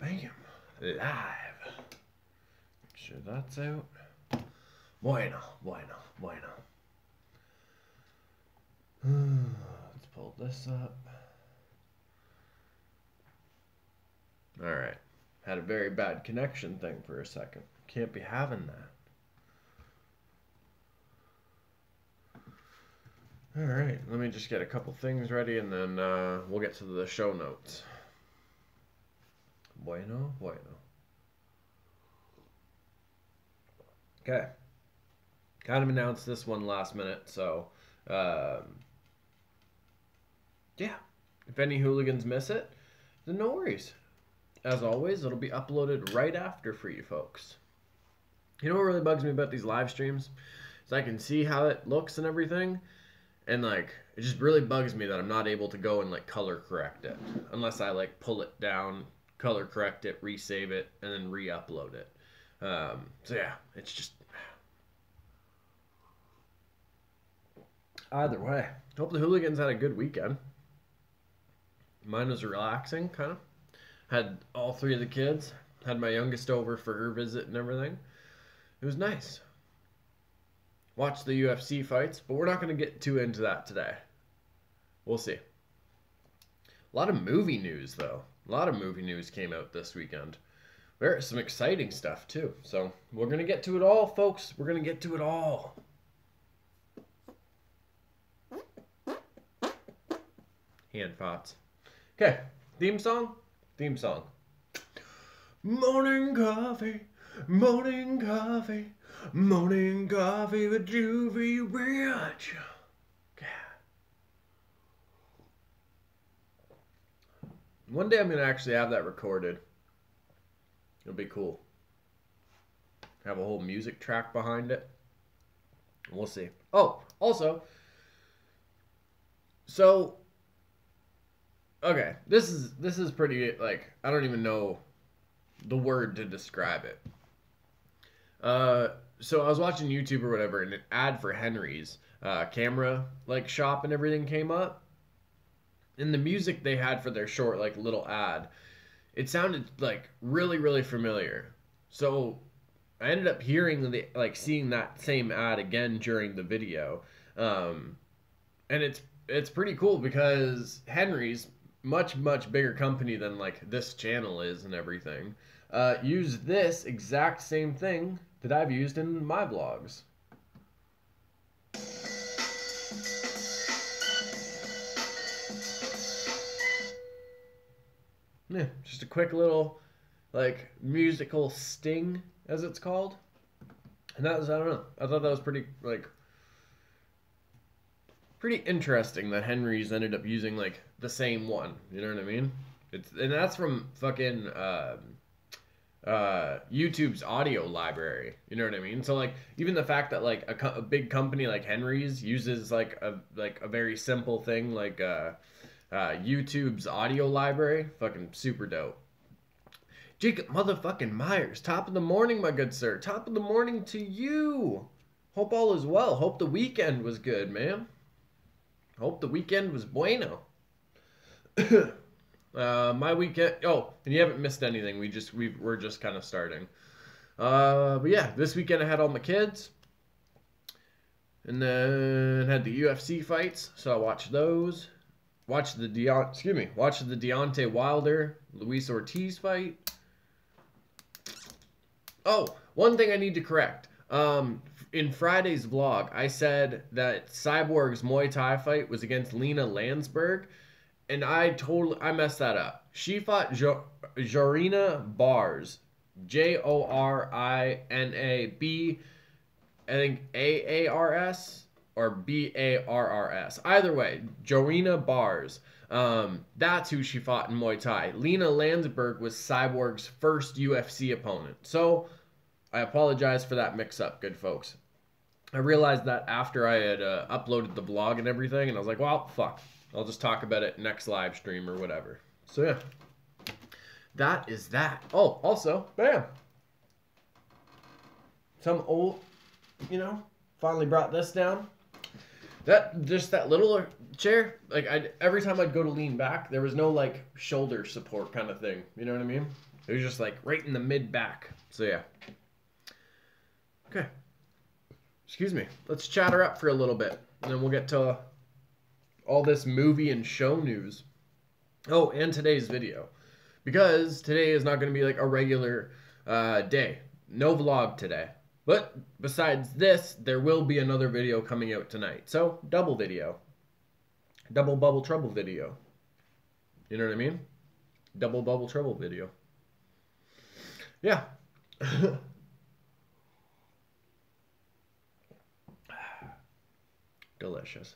Bam. Live. Make sure that's out. Bueno. Let's pull this up. Alright. Had a very bad connection thing for a second. Can't be having that. Alright, let me just get a couple things ready and then we'll get to the show notes. Bueno. Okay. Kind of announced this one last minute, so yeah. If any hooligans miss it, then no worries. As always, it'll be uploaded right after for you folks. You know what really bugs me about these live streams? Is I can see how it looks and everything, and like it just really bugs me that I'm not able to go and like color correct it unless I like pull it down, color correct it, resave it, and then re-upload it. So yeah, it's just either way. Hope the hooligans had a good weekend. Mine was relaxing, kind of. Had all three of the kids. Had my youngest over for her visit and everything. It was nice. Watched the UFC fights, but we're not going to get too into that today. We'll see. A lot of movie news, though. A lot of movie news came out this weekend. There's some exciting stuff, too. So we're going to get to it all, folks. We're going to get to it all. Hand thoughts. Okay, theme song. Morning coffee with Juvy Rich. Yeah. One day I'm going to actually have that recorded. It'll be cool. Have a whole music track behind it. We'll see. Oh, also, so okay, this is pretty, like, I don't even know the word to describe it. So I was watching YouTube or whatever, and an ad for Henry's camera like shop and everything came up, and the music they had for their short like little ad, it sounded like really familiar. So I ended up hearing seeing that same ad again during the video, and it's pretty cool because Henry's much bigger company than like this channel is and everything. Use this exact same thing that I've used in my vlogs. Yeah, just a quick little like musical sting, as it's called. And that was, I don't know, I thought that was pretty interesting that Henry's ended up using like the same one. You know what I mean? And that's from fucking YouTube's audio library. You know what I mean? So like even the fact that like a big company like Henry's uses like a very simple thing like YouTube's audio library, fucking super dope. Jacob motherfucking Myers, top of the morning, my good sir. Top of the morning to you. Hope all is well. Hope the weekend was good, man. Hope the weekend was bueno. My weekend. Oh, and you haven't missed anything. We're just kind of starting. But yeah, this weekend I had all my kids, and then had the UFC fights. So I watched those. Watched the Deontay Wilder Luis Ortiz fight. Oh, one thing I need to correct. In Friday's vlog, I said that Cyborg's Muay Thai fight was against Lena Landsberg, and I messed that up. She fought Jorina Bars, Jorina, I think Aars or Barrs. Either way, Jorina Bars. That's who she fought in Muay Thai. Lena Landsberg was Cyborg's first UFC opponent. So I apologize for that mix-up, good folks. I realized that after I had uploaded the vlog and everything, and I was like, well, fuck. I'll just talk about it next live stream or whatever. So yeah, that is that. Oh, also, bam. Some old, finally brought this down. That little chair, like every time I'd go to lean back, there was no like shoulder support kind of thing. You know what I mean? It was just like right in the mid back. So yeah. Okay. Excuse me. Let's chatter up for a little bit, and then we'll get to all this movie and show news. Oh, and today's video. Because today is not going to be like a regular day. No vlog today. But besides this, there will be another video coming out tonight. So, double video. Double bubble trouble video. You know what I mean? Double bubble trouble video. Yeah. Delicious.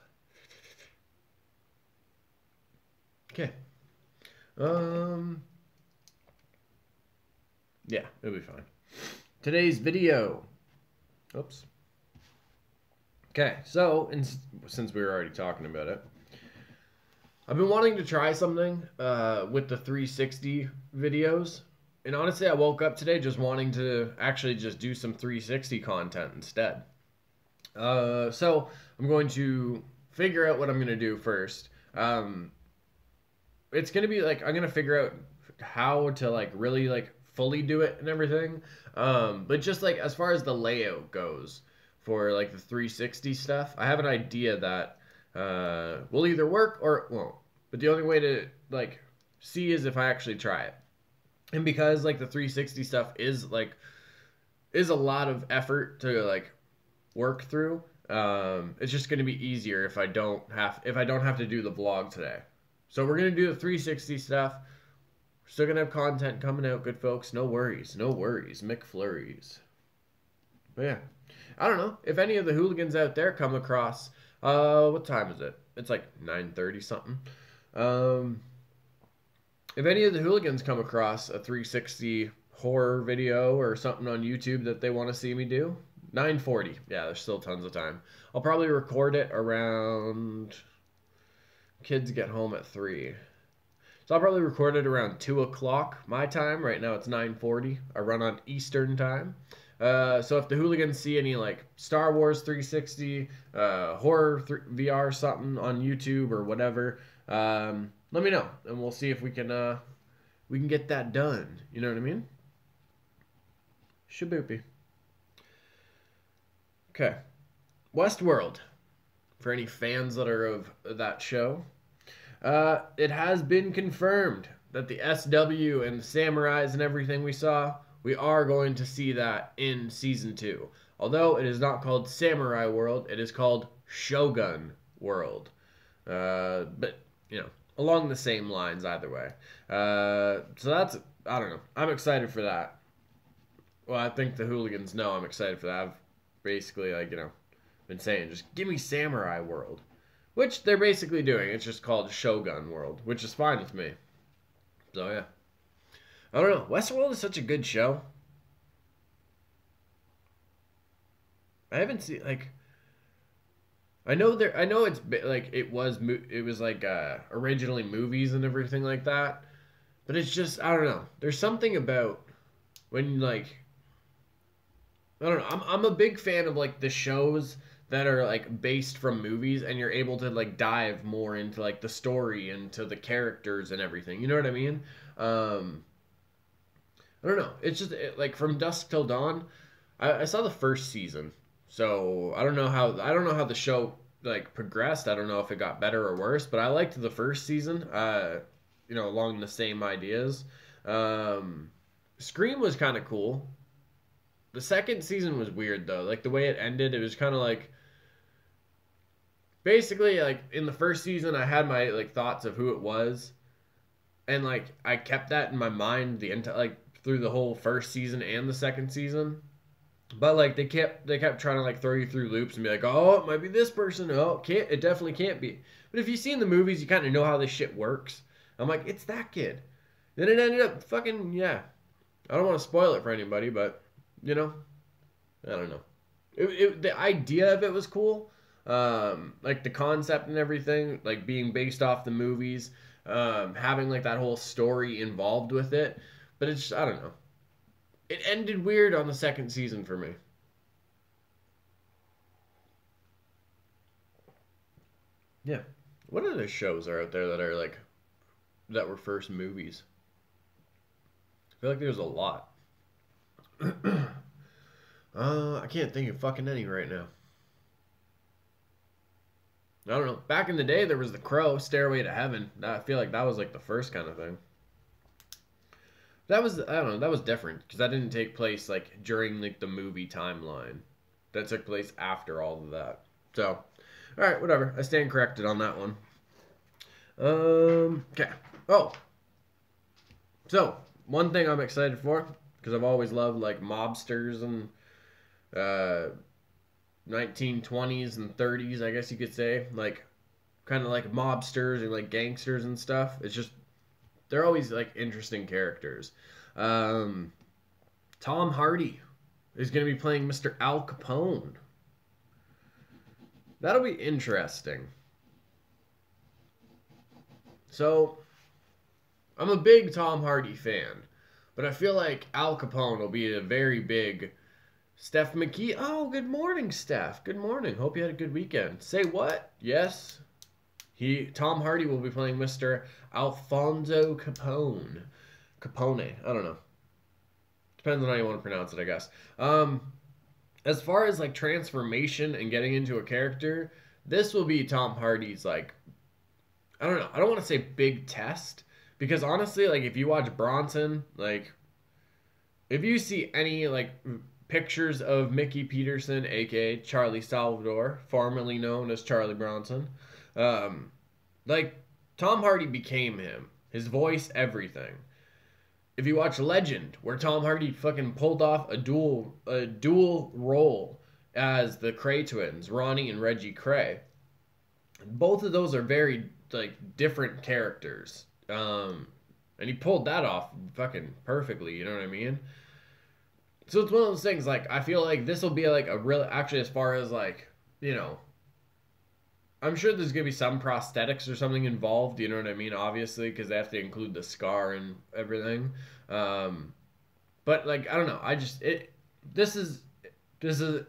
Okay. Yeah, it'll be fine. Today's video. Oops. Okay, so since we were already talking about it, I've been wanting to try something with the 360 videos. And honestly, I woke up today just wanting to actually just do some 360 content instead. So I'm going to figure out what I'm going to do first. It's going to be like, I'm going to figure out how to like really like fully do it and everything. But just like as far as the layout goes for like the 360 stuff, I have an idea that will either work or it won't. But the only way to like see is if I actually try it. And because like the 360 stuff is a lot of effort to like work through, it's just going to be easier if I don't have to do the vlog today. So we're going to do the 360 stuff. We're still going to have content coming out, good folks. No worries. No worries. McFlurries. But yeah. I don't know. If any of the hooligans out there come across, what time is it? It's like 9:30 something. If any of the hooligans come across a 360 horror video or something on YouTube that they want to see me do, 9:40. Yeah, there's still tons of time. I'll probably record it around... Kids get home at 3. So I'll probably record it around 2 o'clock my time. Right now it's 9:40. I run on Eastern time. So if the hooligans see any like Star Wars 360, horror VR something on YouTube or whatever, let me know, and we'll see if we can get that done. You know what I mean? Shaboopy. Okay. Westworld. For any fans that are of that show, it has been confirmed that the SW and the samurais and everything we saw, we are going to see that in Season 2. Although it is not called Samurai World, it is called Shogun World. But, you know, along the same lines either way. So that's, I don't know. I'm excited for that. Well, I think the hooligans know I'm excited for that. I've basically, like, you know, been saying, just give me Samurai World. Which they're basically doing. It's just called Shogun World, which is fine with me. So, yeah. I don't know. Westworld is such a good show. I haven't seen, like... I know it's like it was like originally movies and everything like that, but it's just, I don't know. There's something about when like, I don't know. I'm a big fan of like the shows that are like based from movies and you're able to like dive more into like the story and to the characters and everything. You know what I mean? I don't know. It's just like From Dusk Till Dawn. I saw the first season. So I don't know how the show like progressed. I don't know if it got better or worse, but I liked the first season. You know, along the same ideas. Scream was kind of cool. The second season was weird though. Like the way it ended, it was kind of like basically like in the first season I had my like thoughts of who it was, and like I kept that in my mind like through the whole first season and the second season. But like they kept trying to like throw you through loops and be like, oh, it might be this person. Oh, it definitely can't be. But if you've seen the movies, you kind of know how this shit works. I'm like, it's that kid. Then it ended up fucking, yeah. I don't want to spoil it for anybody, but you know, I don't know. The idea of it was cool. Like the concept and everything, like being based off the movies, having like that whole story involved with it. But it's just, I don't know. It ended weird on the second season for me. Yeah. What other shows are out there that are like, that were first movies? feel like there's a lot. I can't think of fucking any right now. I don't know. Back in the day, there was The Crow, Stairway to Heaven. I feel like that was like the first kind of thing. That was, I don't know, that was different because that didn't take place like during like the movie timeline. That took place after all of that. So, all right, whatever. I stand corrected on that one. Okay. Oh, so one thing I'm excited for because I've always loved like mobsters and 1920s and 30s, I guess you could say, like kind of like mobsters and like gangsters and stuff. It's just they're always like interesting characters. Tom Hardy is going to be playing Mr. Al Capone. That'll be interesting. So, I'm a big Tom Hardy fan, but I feel like Al Capone will be a very big Steph McKee. Oh, good morning, Steph. Good morning. Hope you had a good weekend. Say what? Yes. Tom Hardy will be playing Mr. Alfonso Capone. Capone. I don't know. Depends on how you want to pronounce it, I guess. As far as like transformation and getting into a character, this will be Tom Hardy's like, I don't know. I don't want to say big test because honestly, like if you watch Bronson, like if you see any like pictures of Mickey Peterson, aka Charlie Salvador, formerly known as Charlie Bronson, like Tom Hardy became him. His voice, everything. If you watch Legend, where Tom Hardy fucking pulled off a dual role as the Cray twins, Ronnie and Reggie Cray, both of those are very like different characters. And he pulled that off fucking perfectly, you know what I mean? So it's one of those things, like, I feel like this will be like a real, actually, as far as like, you know, I'm sure there's going to be some prosthetics or something involved, you know what I mean? Obviously, because they have to include the scar and everything. But like, I don't know. This is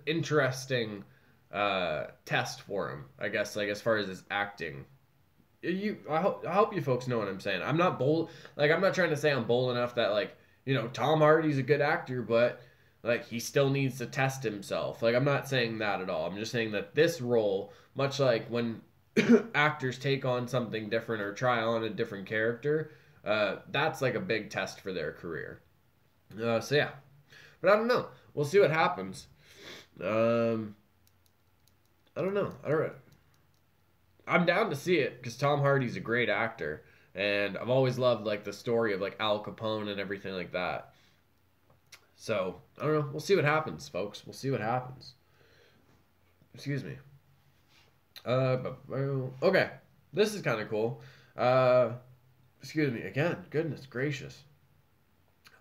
interesting test for him, I guess, like as far as his acting. I hope you folks know what I'm saying. I'm not bold, like I'm not trying to say I'm bold enough that like, you know, Tom Hardy's a good actor, but like he still needs to test himself. Like I'm not saying that at all. I'm just saying that this role, much like when actors take on something different or try on a different character, that's like a big test for their career. So yeah, but I don't know. We'll see what happens. I don't know. I'm down to see it because Tom Hardy's a great actor, and I've always loved like the story of like Al Capone and everything like that. So I don't know. We'll see what happens, folks. We'll see what happens. Excuse me. Okay, this is kind of cool. Excuse me again. Goodness gracious.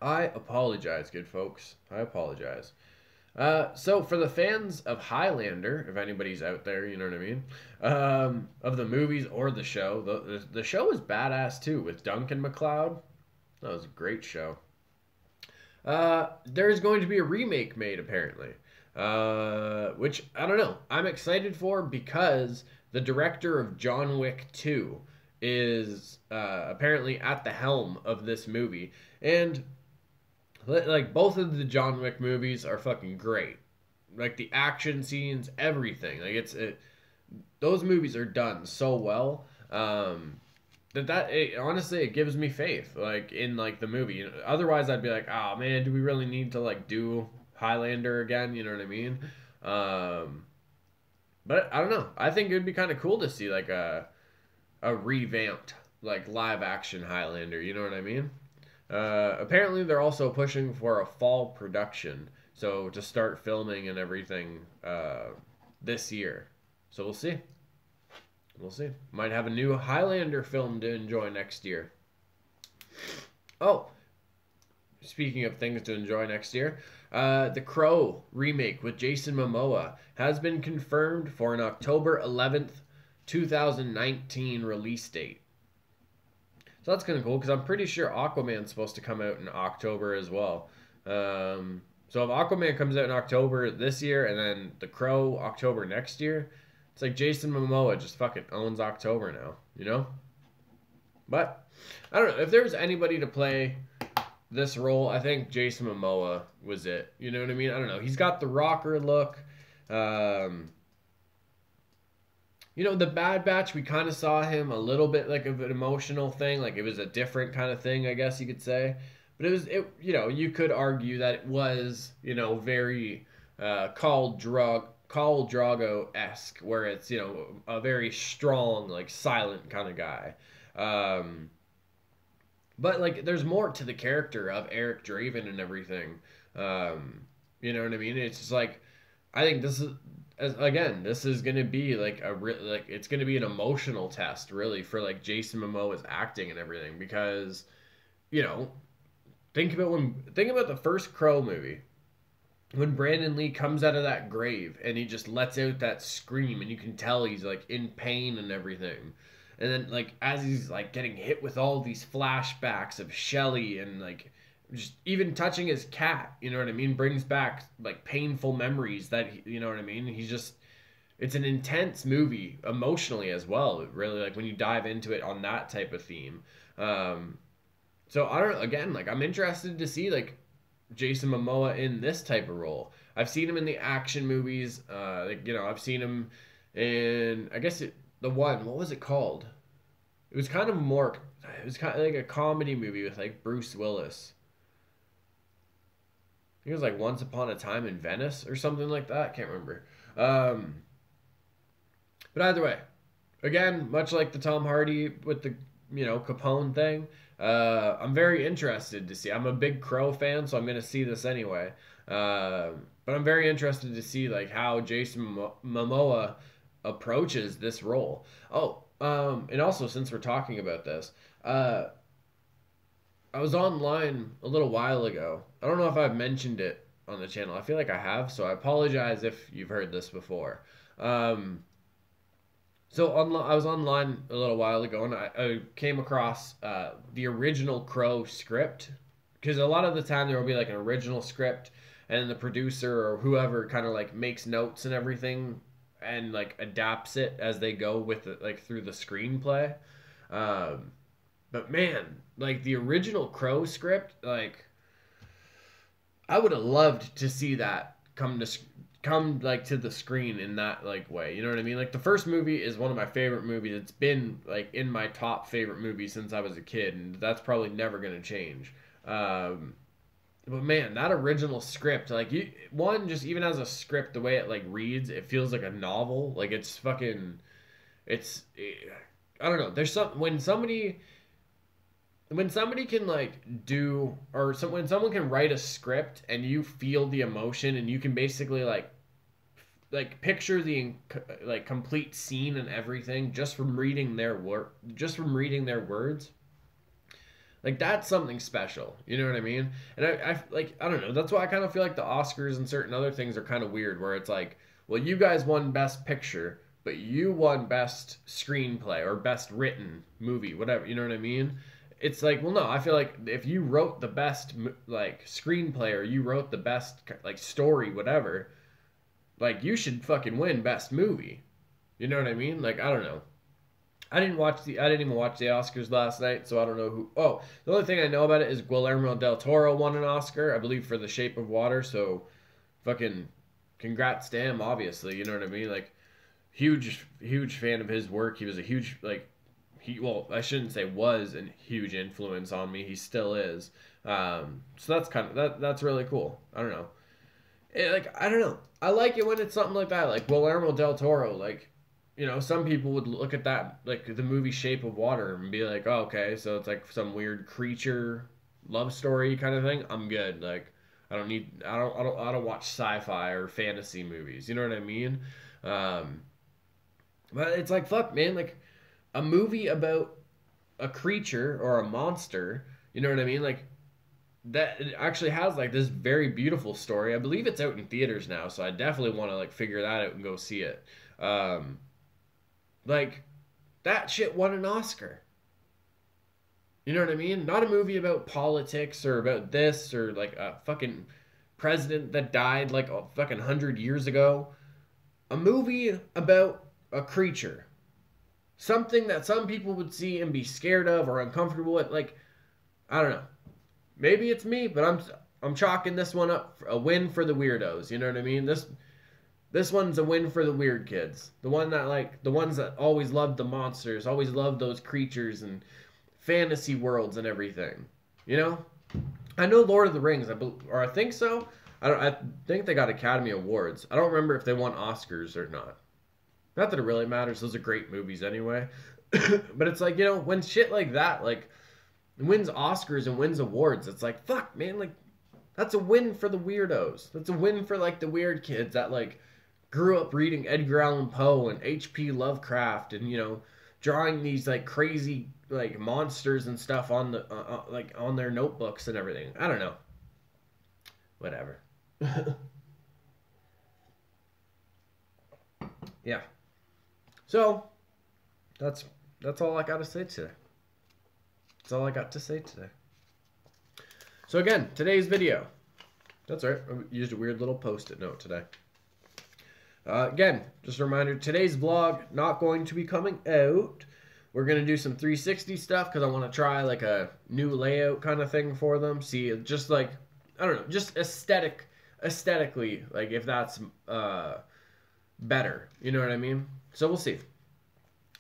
I apologize, good folks. I apologize. So for the fans of Highlander, if anybody's out there, you know what I mean, of the movies or the show, the show is badass too with Duncan MacLeod. That was a great show. There's going to be a remake made apparently, which I don't know. I'm excited for because the director of John Wick 2 is apparently at the helm of this movie, and like both of the John Wick movies are fucking great. Like the action scenes, everything. Like those movies are done so well. Honestly it gives me faith like in like the movie. You know, otherwise I'd be like, oh man, do we really need to like do Highlander again? You know what I mean? But I don't know. I think it would be kind of cool to see like a revamped like live action Highlander. You know what I mean? Apparently they're also pushing for a fall production, so to start filming and everything this year. So we'll see. We'll see. Might have a new Highlander film to enjoy next year. Oh, speaking of things to enjoy next year, The Crow remake with Jason Momoa has been confirmed for an October 11th, 2019 release date. So that's kind of cool because I'm pretty sure Aquaman's supposed to come out in October as well. So if Aquaman comes out in October this year and then The Crow October next year, it's like Jason Momoa just fucking owns October now, you know? But I don't know. If there was anybody to play this role, I think Jason Momoa was it. You know what I mean? I don't know. He's got the rocker look. Um, the Bad Batch, we kind of saw him a little bit like of an emotional thing, like it was a different kind of thing, I guess you could say. But you could argue that it was, very Khal Drago esque, where it's, a very strong, like silent kind of guy. Um, but like, there's more to the character of Eric Draven and everything. You know what I mean? It's just like, I think this is gonna be like it's gonna be an emotional test, really, for like Jason Momoa's acting and everything, because you know think about the first Crow movie, when Brandon Lee comes out of that grave and he just lets out that scream, and you can tell he's like in pain and everything. And then like as he's like getting hit with all these flashbacks of Shelly, and like just even touching his cat, you know what I mean, brings back like painful memories that you know what I mean. It's an intense movie emotionally as well, really, like when you dive into it on that type of theme. So I don't, again, like I'm interested to see like Jason Momoa in this type of role. I've seen him in the action movies. I've seen him in, I guess the one, what was it called? It was kind of more, it was kind of like a comedy movie with like Bruce Willis. I think it was like Once Upon a Time in Venice or something like that. I can't remember. Um, but either way, again, much like the Tom Hardy with the Capone thing, I'm very interested to see. I'm a big Crow fan, so I'm gonna see this anyway. But I'm very interested to see like how Jason Momoa approaches this role. Oh, and also, since we're talking about this, I was online a little while ago. I don't know if I've mentioned it on the channel. I feel like I have, so I apologize if you've heard this before. Um, I was online a little while ago, and I came across the original Crow script, because a lot of the time there will be like an original script, and the producer or whoever kind of like makes notes and everything, and like adapts it as they go with it, like through the screenplay. Um, but man, like the original Crow script, like I would have loved to see that come like to the screen in that like way. You know what I mean? Like the first movie is one of my favorite movies. It's been like in my top favorite movies since I was a kid, and that's probably never gonna change. Um, but man, that original script, like just even as a script, the way it like reads, it feels like a novel. Like it's fucking, it's, I don't know. There's some when somebody can like do when someone can write a script and you feel the emotion, and you can basically like picture the like complete scene and everything just from reading their words, like that's something special. You know what I mean? And I like, I don't know, that's why I kind of feel like the Oscars and certain other things are kind of weird, where it's like, well, you guys won best picture, but you won best screenplay or best written movie, whatever. You know what I mean? It's like, well, no, I feel like if you wrote the best like screenplay, or you wrote the best like story, whatever, like you should fucking win best movie. You know what I mean? Like, I don't know. I didn't even watch the Oscars last night, so I don't know who. Oh, the only thing I know about it is Guillermo del Toro won an Oscar, I believe, for The Shape of Water. So, fucking, congrats to him. Obviously, you know what I mean. Like, huge fan of his work. He was a huge well, I shouldn't say was a huge influence on me. He still is. So that's kind of that's really cool. I don't know. I don't know. I like it when it's something like that, like Guillermo del Toro. Like, some people would look at that, like the movie Shape of Water, and be like, oh, okay, so it's like some weird creature love story kind of thing. I'm good. Like, I don't watch sci-fi or fantasy movies. You know what I mean? Um, but it's like, fuck, man. Like, a movie about a creature or a monster. You know what I mean? Like, that it actually has like this very beautiful story. I believe it's out in theaters now, so I definitely want to like figure that out and go see it. Um, like that shit won an Oscar. You know what I mean? Not a movie about politics or about this or like a fucking president that died like a fucking 100 years ago. A movie about a creature. Something that some people would see and be scared of or uncomfortable with. Like, I don't know. maybe it's me, but I'm chalking this one up a win for the weirdos. You know what I mean? This one's a win for the weird kids. The ones that always loved the monsters, always loved those creatures and fantasy worlds and everything. You know? I know Lord of the Rings, I think so. I think they got Academy Awards. I don't remember if they won Oscars or not. Not that it really matters. Those are great movies anyway. But it's like, you know, when shit like that, like, wins Oscars and wins awards, it's like, fuck, man, like, that's a win for the weirdos. That's a win for, like, the weird kids that, like, grew up reading Edgar Allan Poe and H.P. Lovecraft and, you know, drawing these, like, crazy, like, monsters and stuff on the, like, on their notebooks and everything. I don't know. Whatever. Yeah. So, that's all I got to say today. That's all I got to say today. So again, today's video. That's right. I used a weird little post-it note today. Again, just a reminder, today's vlog not going to be coming out. We're going to do some 360 stuff because I want to try like a new layout kind of thing for them. See, just like, I don't know, just aesthetically, like if that's better. You know what I mean? So we'll see.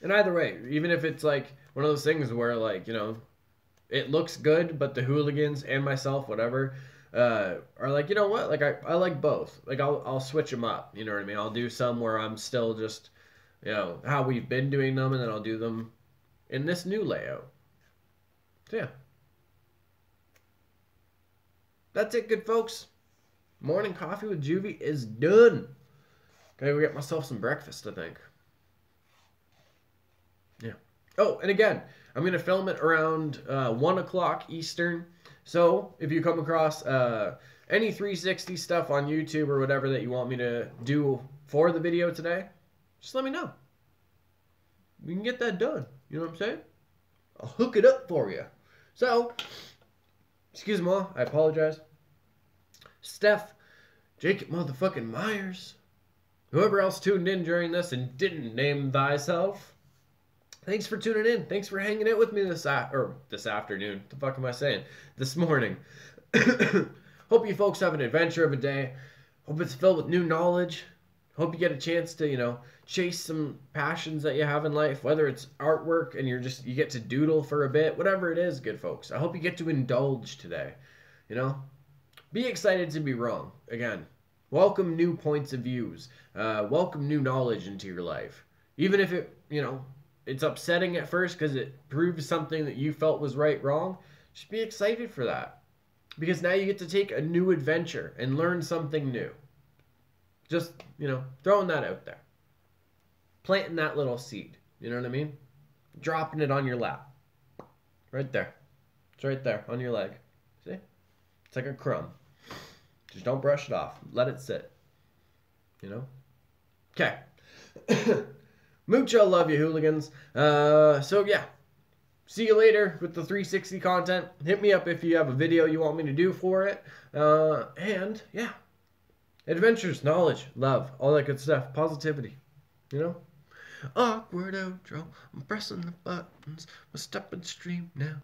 And either way, even if it's like one of those things where like, you know, it looks good, but the hooligans and myself, whatever, are like, you know what? Like I like both. Like I'll switch them up. You know what I mean? I'll do some where I'm still just, you know, how we've been doing them, and then I'll do them in this new layout. So yeah. That's it, good folks. Morning coffee with Juvy is done. Gotta go get myself some breakfast, I think. Yeah. Oh, and again, I'm going to film it around 1 o'clock Eastern. So if you come across any 360 stuff on YouTube or whatever that you want me to do for the video today, just let me know. We can get that done. You know what I'm saying? I'll hook it up for you. So, excuse me, I apologize. Steph, Jacob motherfucking Myers, whoever else tuned in during this and didn't name thyself, thanks for tuning in. Thanks for hanging out with me this afternoon. What the fuck am I saying? This morning. Hope you folks have an adventure of a day. Hope it's filled with new knowledge. Hope you get a chance to, you know, chase some passions that you have in life, whether it's artwork and you get to doodle for a bit, whatever it is, good folks. I hope you get to indulge today. You know? Be excited to be wrong. Again, welcome new points of views. Welcome new knowledge into your life. Even if it, you know, it's upsetting at first because it proves something that you felt was wrong. Just be excited for that. Because now you get to take a new adventure and learn something new. Just, you know, throwing that out there. Planting that little seed. You know what I mean? Dropping it on your lap. Right there. It's right there on your leg. See? It's like a crumb. Just don't brush it off. Let it sit. You know? Okay. Mucho love you, hooligans. So yeah. See you later with the 360 content. Hit me up if you have a video you want me to do for it. And yeah. Adventures, knowledge, love, all that good stuff. Positivity. You know? Awkward outro. I'm pressing the buttons. We're stepping stream now.